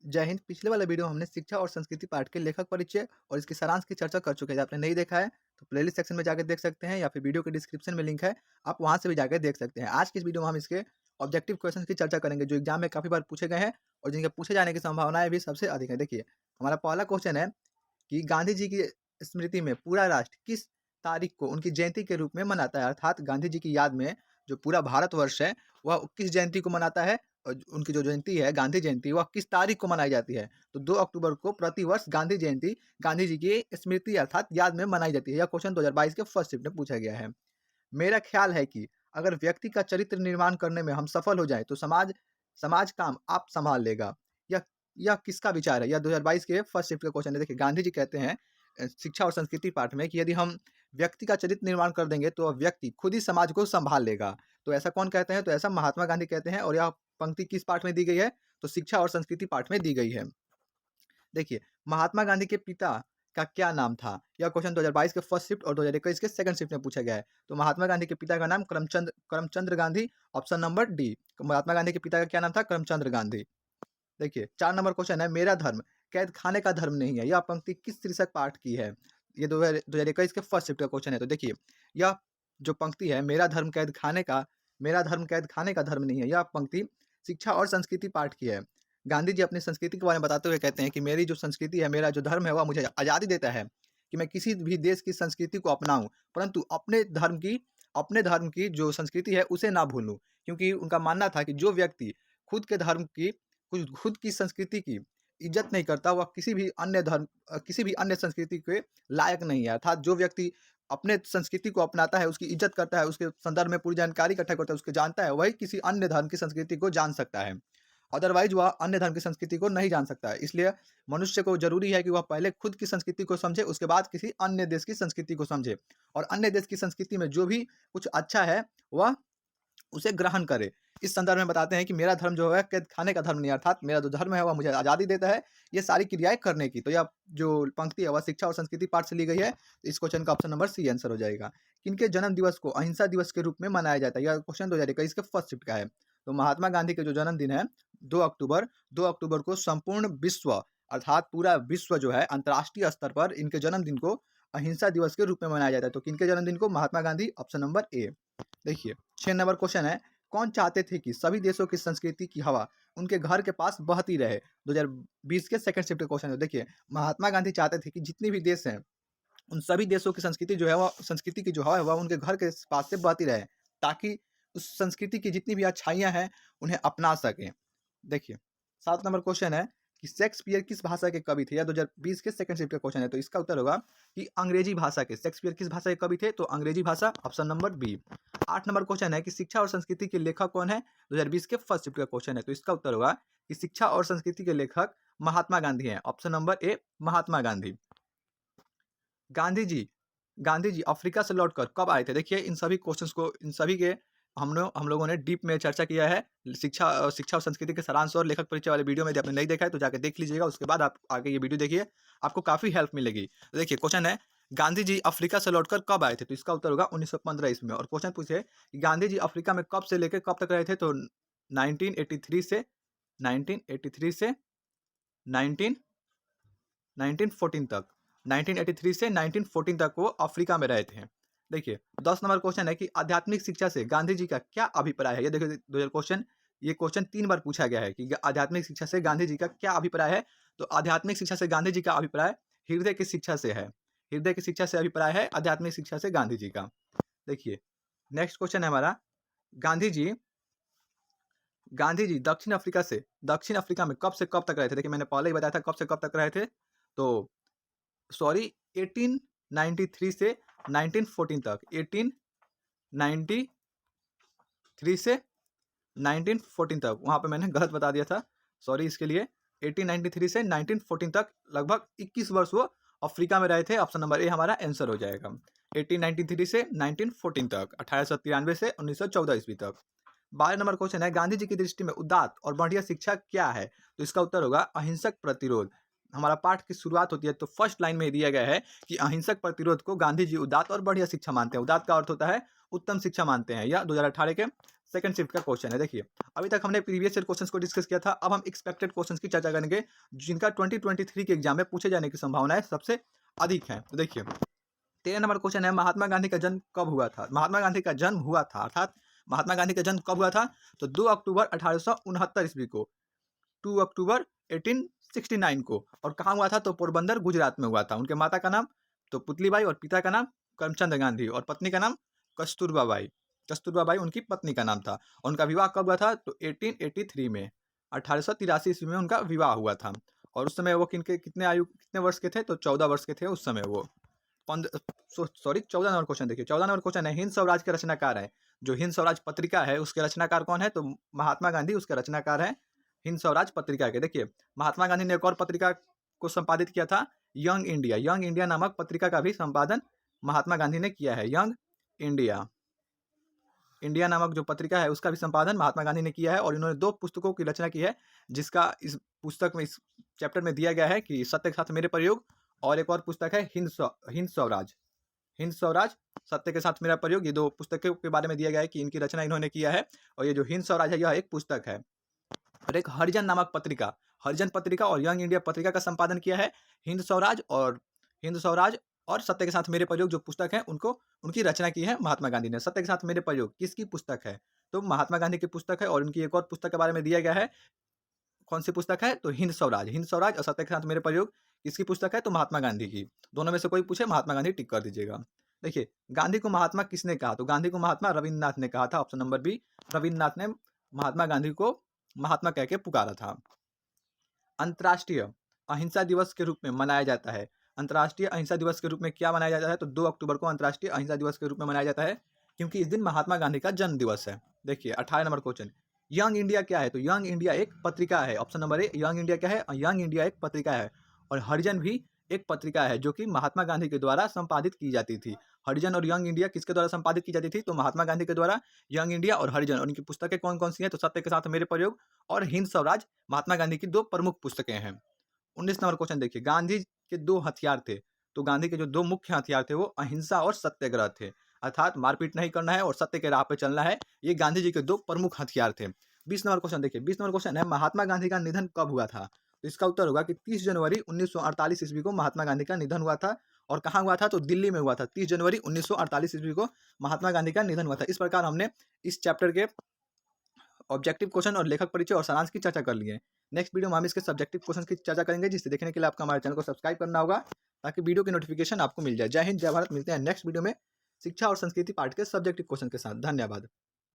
जय हिंद। पिछले वाले वीडियो में हमने शिक्षा और संस्कृति पाठ के लेखक परिचय और इसकी सारांश की चर्चा कर चुके हैं। आपने नहीं देखा है तो प्लेलिस्ट सेक्शन में जाकर देख सकते हैं या फिर वीडियो के डिस्क्रिप्शन में लिंक है, आप वहां से भी जाकर देख सकते हैं। आज की इस वीडियो में हम इसके ऑब्जेक्टिव क्वेश्चन की चर्चा करेंगे जो एग्जाम में काफी बार पूछे गए हैं और जिनके पूछे जाने की संभावनाएं भी सबसे अधिक है। देखिए, हमारा पहला क्वेश्चन है कि गांधी जी की स्मृति में पूरा राष्ट्र किस तारीख को उनकी जयंती के रूप में मनाता है, अर्थात गांधी जी की याद में जो पूरा भारतवर्ष है वह किस जयंती को मनाता है और उनकी जो जयंती है गांधी जयंती वह किस तारीख को मनाई जाती है। तो 2 अक्टूबर को प्रतिवर्ष गांधी जयंती गांधी जी की स्मृति अर्थात याद में मनाई जाती है। यह क्वेश्चन 2022 के फर्स्ट शिफ्ट में पूछा गया है। मेरा ख्याल है कि अगर व्यक्ति का चरित्र निर्माण करने में हम सफल हो जाए तो समाज समाज काम आप संभाल लेगा। यह यह किसका विचार है? यह 2022 के फर्स्ट शिफ्ट का क्वेश्चन है। देखिए, गांधी जी कहते हैं शिक्षा और संस्कृति पाठ में कि यदि हम व्यक्ति का चरित्र निर्माण कर देंगे तो वह व्यक्ति खुद ही समाज को संभाल लेगा। तो ऐसा कौन कहते हैं? तो ऐसा महात्मा गांधी कहते हैं। और यह पंक्ति किस पाठ में दी गई है? तो शिक्षा और संस्कृति पाठ में दी गई है। देखिए, महात्मा गांधी के पिता का क्या नाम था? यह क्वेश्चन 2022 के फर्स्ट शिफ्ट और 2021 के सेकंड शिफ्ट में पूछा गया है। तो महात्मा गांधी के पिता का नाम Karamchand Gandhi, option number D. Mahatma Gandhi के पिता का क्या नाम था? करमचंद गांधी। देखिए, 4 नंबर क्वेश्चन है, मेरा धर्म कैद खाने का धर्म नहीं है। यह पंक्ति किस शीर्षक पाठ की है? ये 2021 के फर्स्ट शिफ्ट का क्वेश्चन है। तो देखिए, यह जो पंक्ति है, मेरा धर्म कैद खाने का धर्म नहीं है, यह पंक्ति शिक्षा और संस्कृति पाठ की है। गांधी जी अपनी संस्कृति के बारे में बताते हुए कहते हैं कि मेरी जो संस्कृति है, मेरा जो धर्म है, वह मुझे आज़ादी देता है कि मैं किसी भी देश की संस्कृति को अपनाऊं, परंतु अपने धर्म की जो संस्कृति है उसे ना भूलूं। क्योंकि उनका मानना था कि जो व्यक्ति खुद के धर्म की खुद की संस्कृति की इज्जत नहीं करता, वह किसी भी अन्य संस्कृति के लायक नहीं है। अर्थात जो व्यक्ति अपने संस्कृति को अपनाता है, उसकी इज्जत करता है, उसके संदर्भ में पूरी जानकारी इकट्ठा करता है, उसको जानता है, वही किसी अन्य धर्म की संस्कृति को जान सकता है। अदरवाइज वह अन्य धर्म की संस्कृति को नहीं जान सकता है। इसलिए मनुष्य को जरूरी है कि वह पहले खुद की संस्कृति को समझे, उसके बाद किसी अन्य देश की संस्कृति को समझे और अन्य देश की संस्कृति में जो भी कुछ अच्छा है वह उसे ग्रहण करे। इस संदर्भ में बताते हैं कि मेरा धर्म जो है कैद खाने का धर्म नहीं है, अर्थात मेरा जो धर्म है वह मुझे आज़ादी देता है ये सारी क्रियाएं करने की। तो यह जो पंक्ति है वह शिक्षा और संस्कृति पाठ से ली गई है। तो इस क्वेश्चन का ऑप्शन नंबर सी आंसर हो जाएगा। किनके जन्म दिवस को अहिंसा दिवस के रूप में मनाया जाता है? यह क्वेश्चन 2021 के फर्स्ट शिफ्ट का है। तो महात्मा गांधी के जो जन्मदिन है 2 अक्टूबर को संपूर्ण विश्व अर्थात पूरा विश्व जो है अंतर्राष्ट्रीय स्तर पर इनके जन्मदिन को अहिंसा दिवस के रूप में मनाया जाता है। तो किनके जन्मदिन को? महात्मा गांधी, ऑप्शन नंबर ए। देखिए, 6 नंबर क्वेश्चन है, कौन चाहते थे कि सभी देशों की संस्कृति की हवा उनके घर के पास बहती रहे? 2020 के सेकंड शिफ्ट का क्वेश्चन है। देखिए, महात्मा गांधी चाहते थे कि जितनी भी देश हैं उन सभी देशों की संस्कृति जो है वह संस्कृति की जो हवा है वह उनके घर के पास से बहती रहे, ताकि उस संस्कृति की जितनी भी अच्छाइयाँ हैं उन्हें अपना सकें। देखिए, 7 नंबर क्वेश्चन है कि शेक्सपियर किस भाषा के कवि थे? यह 2020 के सेकंड शिफ्ट का क्वेश्चन है। तो इसका उत्तर होगा कि अंग्रेजी भाषा के। शेक्सपियर किस भाषा के कवि थे? तो अंग्रेजी भाषा, option number B. 8 number question है कि शिक्षा और संस्कृति के लेखक कौन है? 2020 के फर्स्ट शिफ्ट का क्वेश्चन है। तो इसका उत्तर होगा कि शिक्षा और संस्कृति के लेखक महात्मा गांधी हैं, option number A Mahatma Gandhi. Gandhi ji Africa से लौटकर कब आए थे? देखिए, इन सभी क्वेश्चंस को इन सभी के हम लोगों ने डीप में चर्चा किया है। शिक्षा और संस्कृति के सारांश और लेखक परिचय वाले वीडियो में यदि आपने नहीं देखा है तो जाकर देख लीजिएगा, उसके बाद आप आगे ये वीडियो देखिए, आपको काफ़ी हेल्प मिलेगी। तो देखिए, क्वेश्चन है गांधी जी अफ्रीका से लौटकर कब आए थे? तो इसका उत्तर होगा 1915 ईस्वी में। और क्वेश्चन पूछे कि गांधी जी अफ्रीका में कब से लेकर कब तक रहे थे? तो 1983 से 19 1914 तक 1983 से 1914 तक वो अफ्रीका में रहे थे। देखिए, 10 नंबर क्वेश्चन है कि आध्यात्मिक शिक्षा से गांधी जी का क्या अभिप्राय है? ये देखिए, 2000 क्वेश्चन ये क्वेश्चन 3 बार पूछा गया है कि आध्यात्मिक शिक्षा से गांधी जी का क्या अभिप्राय है? तो आध्यात्मिक शिक्षा से गांधी जी का अभिप्राय हृदय की शिक्षा से है। हृदय की शिक्षा से अभिप्राय है आध्यात्मिक शिक्षा से गांधी जी का। देखिए, नेक्स्ट क्वेश्चन है हमारा, गांधी जी दक्षिण अफ्रीका में कब से कब तक रहे थे? देखिए, मैंने पहले ही बताया था कब से कब तक रहे थे। तो सॉरी 1893 से 1914 तक, 1893 से 1914 तक, वहाँ पे मैंने गलत बता दिया था, सॉरी इसके लिए। 1893 से 1914 तक लगभग 21 वर्ष वो अफ्रीका में रहे थे। ऑप्शन नंबर ए हमारा आंसर हो जाएगा। 1893 से 1914 तक, 1893 से 1914 ईस्वी तक। 12 नंबर क्वेश्चन है, गांधी जी की दृष्टि में उदात्त और बढ़िया शिक्षा क्या है? तो इसका उत्तर होगा अहिंसक प्रतिरोध। हमारा पाठ की शुरुआत होती है तो फर्स्ट लाइन में दिया गया है कि अहिंसक प्रतिरोध को गांधी जी उदात्त और बढ़िया शिक्षा मानते हैं। उदात्त का अर्थ होता है उत्तम शिक्षा मानते हैं। यह 2018 के सेकंड शिफ्ट का क्वेश्चन है। देखिए, अभी तक हमने प्रीवियस ईयर क्वेश्चंस को डिस्कस किया था, अब हम एक्सपेक्टेड क्वेश्चंस की चर्चा करेंगे, जिनका 2023 के एग्जाम में पूछे जाने की संभावनाएं सबसे अधिक हैं। तो देखिए, 13 नंबर क्वेश्चन है, महात्मा गांधी का जन्म कब हुआ था? महात्मा गांधी का जन्म हुआ था, अर्थात महात्मा गांधी का जन्म कब हुआ था? तो 2 अक्टूबर 1869 ईस्वी को, 2 अक्टूबर 1869 को। और कहाँ हुआ था? तो पोरबंदर, गुजरात में हुआ था। उनके माता का नाम तो पुतलीबाई और पिता का नाम करमचंद गांधी और पत्नी का नाम कस्तूरबा बाई। कस्तूरबा बाई उनकी पत्नी का नाम था। और उनका विवाह कब हुआ था? तो 1883 में, 1883 ईस्वी में उनका विवाह हुआ था। और उस समय वो कितने वर्ष के थे? तो 14 वर्ष के थे उस समय वो। 14 नंबर क्वेश्चन देखिए, 14 नंबर क्वेश्चन है, हिंद स्वराज के रचनाकार है। जो हिंद स्वराज पत्रिका है उसके रचनाकार कौन है? तो महात्मा गांधी उसके रचनाकार है, हिंद स्वराज पत्रिका के। देखिए, महात्मा गांधी ने एक और पत्रिका को संपादित किया था, यंग इंडिया। यंग इंडिया नामक पत्रिका का भी संपादन महात्मा गांधी ने किया है। यंग इंडिया, इंडिया नामक जो पत्रिका है उसका भी संपादन महात्मा गांधी ने किया है। और इन्होंने 2 पुस्तकों की रचना की है, जिसका इस पुस्तक में, इस चैप्टर में दिया गया है कि सत्य के साथ मेरे प्रयोग, और एक और पुस्तक है हिंद स्वराज। हिंद स्वराज, सत्य के साथ मेरा प्रयोग, ये 2 पुस्तकों के बारे में दिया गया है कि इनकी रचना इन्होंने किया है। और ये जो हिंद स्वराज है यह एक पुस्तक है। और एक हरिजन नामक पत्रिका, हरिजन पत्रिका और यंग इंडिया पत्रिका का संपादन किया है हिंद स्वराज और सत्य के साथ मेरे प्रयोग जो पुस्तक है उनकी रचना की है महात्मा गांधी ने। सत्य के साथ मेरे प्रयोग किसकी पुस्तक है? तो महात्मा गांधी की पुस्तक है। और उनकी एक और पुस्तक के बारे में दिया गया है, कौन सी पुस्तक है? तो हिंद स्वराज और सत्य के साथ मेरे प्रयोग किसकी पुस्तक है? तो महात्मा गांधी की। दोनों में से कोई पूछे, महात्मा गांधी टिक कर दीजिएगा। देखिए, गांधी को महात्मा किसने कहा? तो गांधी को महात्मा रविन्द्रनाथ ने कहा था। ऑप्शन नंबर बी, रविन्द्रनाथ ने महात्मा गांधी को महात्मा कह के पुकारा था। अंतर्राष्ट्रीय अहिंसा दिवस के रूप में मनाया जाता है। अंतर्राष्ट्रीय अहिंसा दिवस के रूप में क्या मनाया जाता है? तो 2 अक्टूबर को अंतर्राष्ट्रीय अहिंसा दिवस के रूप में मनाया जाता है, क्योंकि इस दिन महात्मा गांधी का जन्म दिवस है। देखिए, 18 नंबर क्वेश्चन, यंग इंडिया क्या है? तो यंग इंडिया एक पत्रिका है। ऑप्शन नंबर ए, यंग इंडिया क्या है? यंग इंडिया एक पत्रिका है। और हरिजन भी एक पत्रिका है, जो कि महात्मा गांधी के द्वारा संपादित की जाती थी। हरिजन और यंग इंडिया किसके द्वारा संपादित की जाती थी? तो महात्मा गांधी के द्वारा। यंग इंडिया और हरिजन, और उनकी पुस्तकें कौन कौन सी हैं? तो सत्य के साथ मेरे प्रयोग और हिंद स्वराज महात्मा गांधी की 2 प्रमुख पुस्तकें हैं। 19 नंबर क्वेश्चन देखिए, गांधी के 2 हथियार थे। तो गांधी के जो 2 मुख्य हथियार थे वो अहिंसा और सत्याग्रह थे, अर्थात मारपीट नहीं करना है और सत्य के राह पे चलना है। ये गांधी जी के 2 प्रमुख हथियार थे। 20 नंबर क्वेश्चन देखिए, 20 नंबर क्वेश्चन है, महात्मा गांधी का निधन कब हुआ था? तो इसका उत्तर होगा कि 30 जनवरी 1948 ईस्वी को महात्मा गांधी का निधन हुआ था। और कहाँ हुआ था? तो दिल्ली में हुआ था। 30 जनवरी 1948 ईस्वी को महात्मा गांधी का निधन हुआ था। इस प्रकार हमने इस चैप्टर के ऑब्जेक्टिव क्वेश्चन और लेखक परिचय और सारांश की चर्चा कर लिए। नेक्स्ट वीडियो में हम इसके सब्जेक्टिव क्वेश्चन की चर्चा करेंगे, जिसे देखने के लिए आपका हमारे चैनल को सब्सक्राइब करना होगा, ताकि वीडियो की नोटिफिकेशन आपको मिल जाए। जय हिंद, जय भारत। मिलते हैं नेक्स्ट वीडियो में शिक्षा और संस्कृति पार्ट के सब्जेक्टिव क्वेश्चन के साथ। धन्यवाद।